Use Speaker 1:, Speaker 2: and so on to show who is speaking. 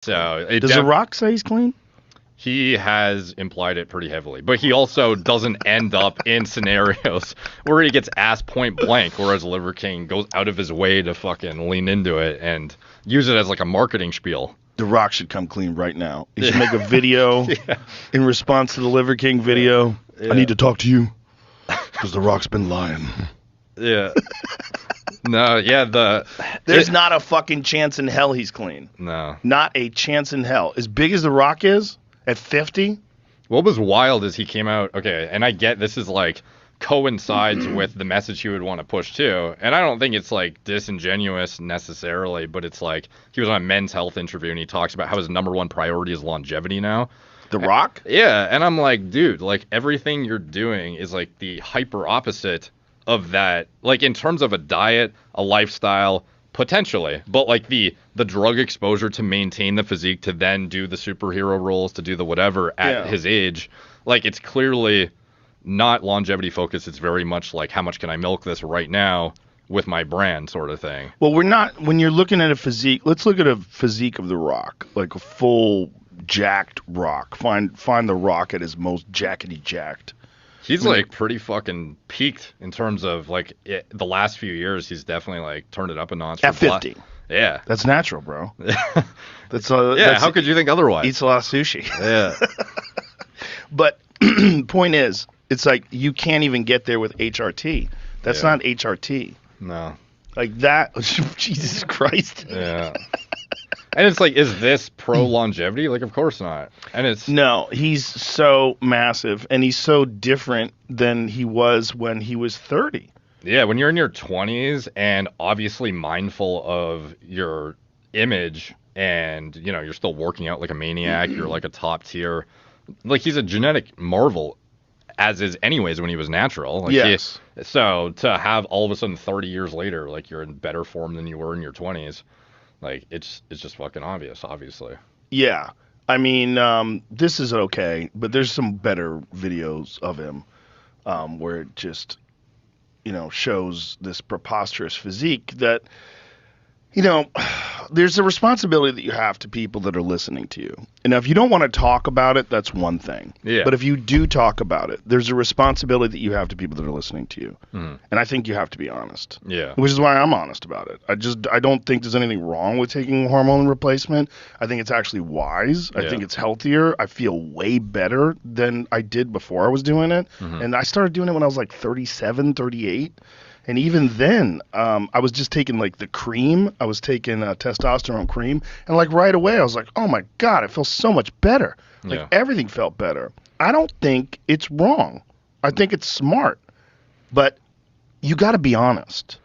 Speaker 1: So
Speaker 2: does The Rock say he's clean?
Speaker 1: He has implied it pretty heavily, but he also doesn't end up in scenarios where he gets asked point blank, whereas Liver King goes out of his way to fucking lean into it and use it as like a marketing spiel.
Speaker 2: The Rock should come clean right now. He should make a video in response to the Liver King video. Yeah. I need to talk to you because The Rock's been lying.
Speaker 1: Yeah. No, yeah,
Speaker 2: There's not a fucking chance in hell he's clean.
Speaker 1: No.
Speaker 2: Not a chance in hell. As big as The Rock is, at 50?
Speaker 1: What was wild is he came out, okay, and I get this is like coincides with the message he would want to push too, and I don't think it's like disingenuous necessarily, but it's like he was on a Men's Health interview and he talks about how his number one priority is longevity now.
Speaker 2: The Rock?
Speaker 1: Yeah, and I'm like, dude, like everything you're doing is like the hyper opposite of that, like in terms of a diet, a lifestyle, potentially, but like the drug exposure to maintain the physique, to then do the superhero roles, to do the whatever at his age, like it's clearly not longevity focused. It's very much like, how much can I milk this right now with my brand sort of thing.
Speaker 2: Well, we're not, when you're looking at a physique, let's look at a physique of The Rock, like a full jacked Rock. Find The Rock at his most jackety jacked.
Speaker 1: He's like pretty fucking peaked in terms of like the last few years. He's definitely like turned it up a notch.
Speaker 2: At 50.
Speaker 1: Yeah.
Speaker 2: That's natural, bro. That's
Speaker 1: how could you think otherwise?
Speaker 2: Eats a lot of sushi.
Speaker 1: Yeah.
Speaker 2: But point is, it's like you can't even get there with HRT. That's not HRT.
Speaker 1: No.
Speaker 2: Like that. Jesus Christ.
Speaker 1: Yeah. And it's like, is this pro longevity? Like, of course not. And it's
Speaker 2: no. He's so massive, and he's so different than he was when he was 30.
Speaker 1: Yeah, when you're in your 20s and obviously mindful of your image, and you know you're still working out like a maniac. You're like a top tier. Like he's a genetic marvel, as is anyways when he was natural. Like
Speaker 2: yes.
Speaker 1: So to have all of a sudden 30 years later, like you're in better form than you were in your 20s. Like, it's just fucking obvious, obviously.
Speaker 2: Yeah. I mean, this is okay, but there's some better videos of him where it just, shows this preposterous physique that, there's a responsibility that you have to people that are listening to you. And if you don't want to talk about it, that's one thing.
Speaker 1: Yeah.
Speaker 2: But if you do talk about it, there's a responsibility that you have to people that are listening to you.
Speaker 1: Mm.
Speaker 2: And I think you have to be honest.
Speaker 1: Yeah.
Speaker 2: Which is why I'm honest about it. I don't think there's anything wrong with taking hormone replacement. I think it's actually wise. I think it's healthier. I feel way better than I did before I was doing it. Mm-hmm. And I started doing it when I was like 37, 38. And even then, I was just taking like the cream. I was taking testosterone cream. And like right away, I was like, oh my God, it feels so much better. Like everything felt better. I don't think it's wrong. I think it's smart. But you got to be honest.